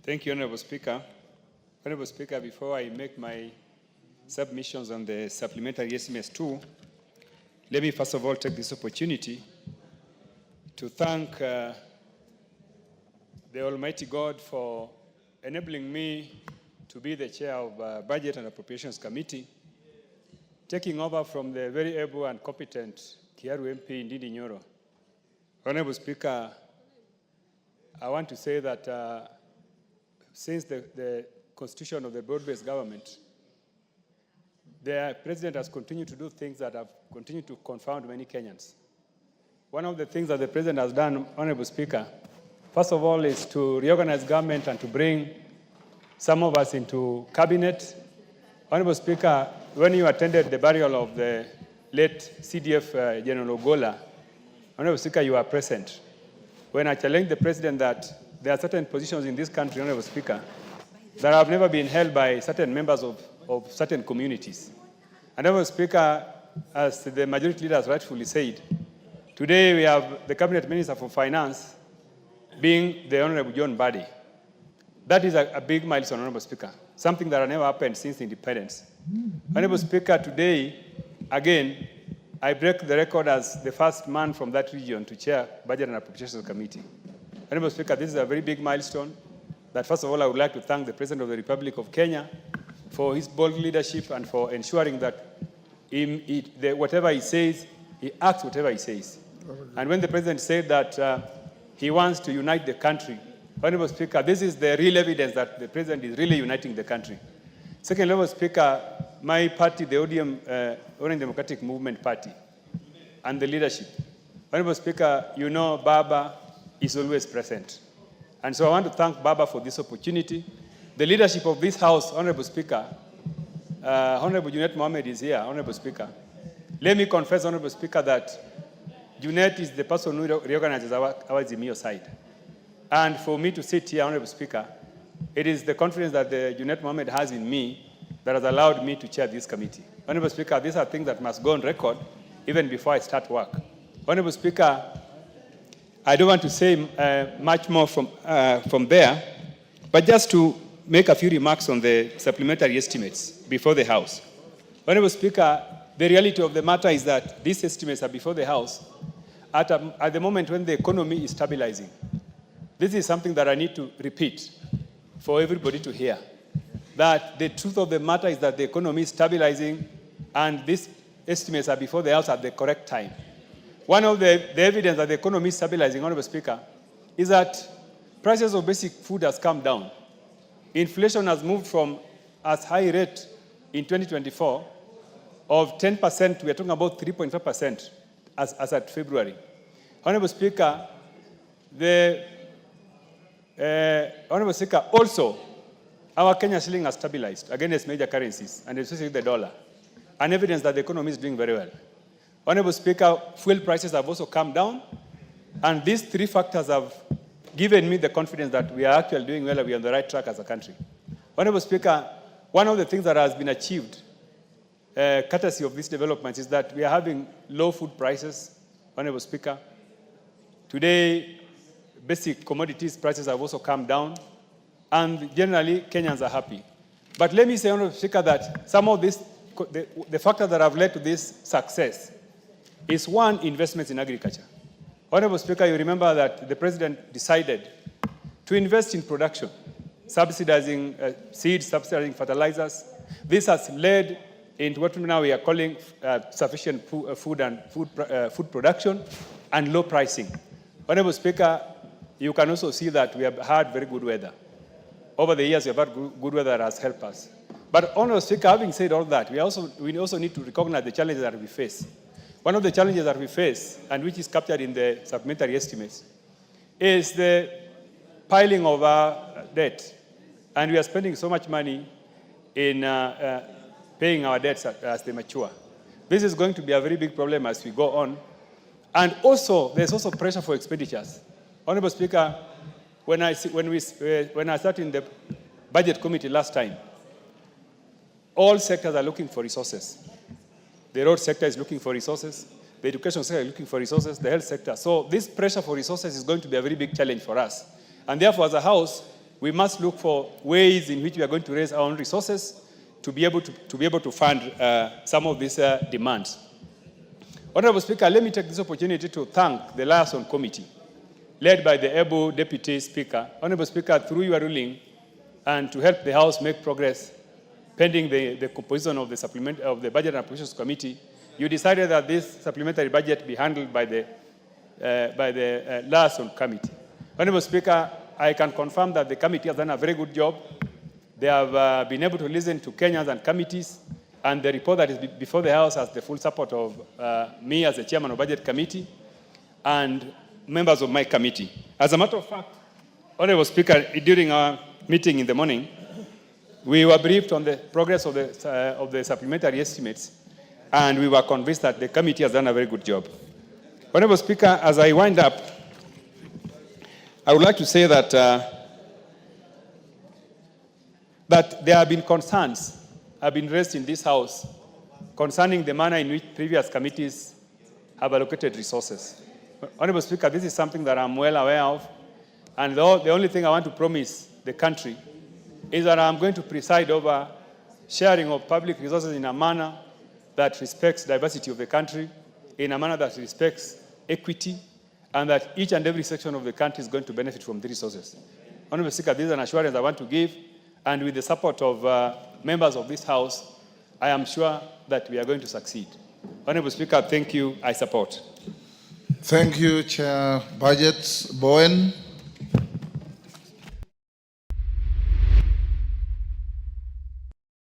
Thank you, Honorable Speaker. Honorable Speaker, before I make my submissions on the supplementary estimates too, let me first of all take this opportunity to thank the Almighty God for enabling me to be the chair of Budget and Appropriations Committee, taking over from the very able and competent Kiaru MP Ndindi Nyoro. Honorable Speaker, I want to say that since the constitution of the broad-based government, the president has continued to do things that have continued to confound many Kenyans. One of the things that the president has done, Honorable Speaker, first of all, is to reorganize government and to bring some of us into cabinet. Honorable Speaker, when you attended the burial of the late CDF General Ogola, Honorable Speaker, you were present. When I challenged the president that there are certain positions in this country, Honorable Speaker, that have never been held by certain members of certain communities. And Honorable Speaker, as the majority leader has rightfully said, today we have the Cabinet Minister for Finance being the Honorable John Mbadi. That is a big milestone, Honorable Speaker, something that has never happened since independence. Honorable Speaker, today, again, I break the record as the first man from that region to chair Budget and Appropriations Committee. Honorable Speaker, this is a very big milestone that, first of all, I would like to thank the President of the Republic of Kenya for his bold leadership and for ensuring that whatever he says, he acts whatever he says. And when the President said that he wants to unite the country, Honorable Speaker, this is the real evidence that the President is really uniting the country. Second, Honorable Speaker, my party, the ODM, Orange Democratic Movement Party, and the leadership. Honorable Speaker, you know Baba is always present. And so I want to thank Baba for this opportunity. The leadership of this House, Honorable Speaker, Honorable Junet Mohammed is here, Honorable Speaker. Let me confess, Honorable Speaker, that Junet is the person who reorganizes our Zimio side. And for me to sit here, Honorable Speaker, it is the confidence that the Junet Mohammed has in me that has allowed me to chair this committee. Honorable Speaker, these are things that must go on record even before I start work. Honorable Speaker, I don't want to say much more from there, but just to make a few remarks on the supplementary estimates before the House. Honorable Speaker, the reality of the matter is that these estimates are before the House at the moment when the economy is stabilizing. This is something that I need to repeat for everybody to hear, that the truth of the matter is that the economy is stabilizing and these estimates are before the House at the correct time. One of the evidence that the economy is stabilizing, Honorable Speaker, is that prices of basic food has come down. Inflation has moved from as high rate in 2024 of 10%, we are talking about 3.5% as at February. Honorable Speaker, Honorable Speaker, also, our Kenya shilling has stabilized against major currencies, and especially the dollar, and evidence that the economy is doing very well. Honorable Speaker, fuel prices have also come down, and these three factors have given me the confidence that we are actually doing well and we are on the right track as a country. Honorable Speaker, one of the things that has been achieved, courtesy of these developments, is that we are having low food prices, Honorable Speaker. Today, basic commodities prices have also come down, and generally, Kenyans are happy. But let me say, Honorable Speaker, that some of this, the factors that have led to this success is one, investments in agriculture. Honorable Speaker, you remember that the President decided to invest in production, subsidizing seeds, subsidizing fertilizers. This has led into what now we are calling sufficient food production and low pricing. Honorable Speaker, you can also see that we have had very good weather. Over the years, we have had good weather that has helped us. But Honorable Speaker, having said all that, we also need to recognize the challenges that we face. One of the challenges that we face, and which is captured in the supplementary estimates, is the piling of our debt. And we are spending so much money in paying our debts as they mature. This is going to be a very big problem as we go on. And also, there's also pressure for expenditures. Honorable Speaker, when I sat in the Budget Committee last time, all sectors are looking for resources. The road sector is looking for resources. The education sector is looking for resources. The health sector. So this pressure for resources is going to be a very big challenge for us. And therefore, as a House, we must look for ways in which we are going to raise our own resources to be able to fund some of these demands. Honorable Speaker, let me take this opportunity to thank the Liaison Committee, led by the able Deputy Speaker. Honorable Speaker, through your ruling, and to help the House make progress pending the composition of the Budget and Appropriations Committee, you decided that this supplementary budget be handled by the Liaison Committee. Honorable Speaker, I can confirm that the committee has done a very good job. They have been able to listen to Kenyans and committees, and the report that is before the House has the full support of me as the chairman of Budget Committee and members of my committee. As a matter of fact, Honorable Speaker, during our meeting in the morning, we were briefed on the progress of the supplementary estimates, and we were convinced that the committee has done a very good job. Honorable Speaker, as I wind up, I would like to say that that there have been concerns have been raised in this House concerning the manner in which previous committees have allocated resources. Honorable Speaker, this is something that I'm well aware of, and the only thing I want to promise the country is that I'm going to preside over sharing of public resources in a manner that respects diversity of the country, in a manner that respects equity, and that each and every section of the country is going to benefit from the resources. Honorable Speaker, this is an assurance I want to give, and with the support of members of this House, I am sure that we are going to succeed. Honorable Speaker, thank you. I support. Thank you, Chair Budget Bowen.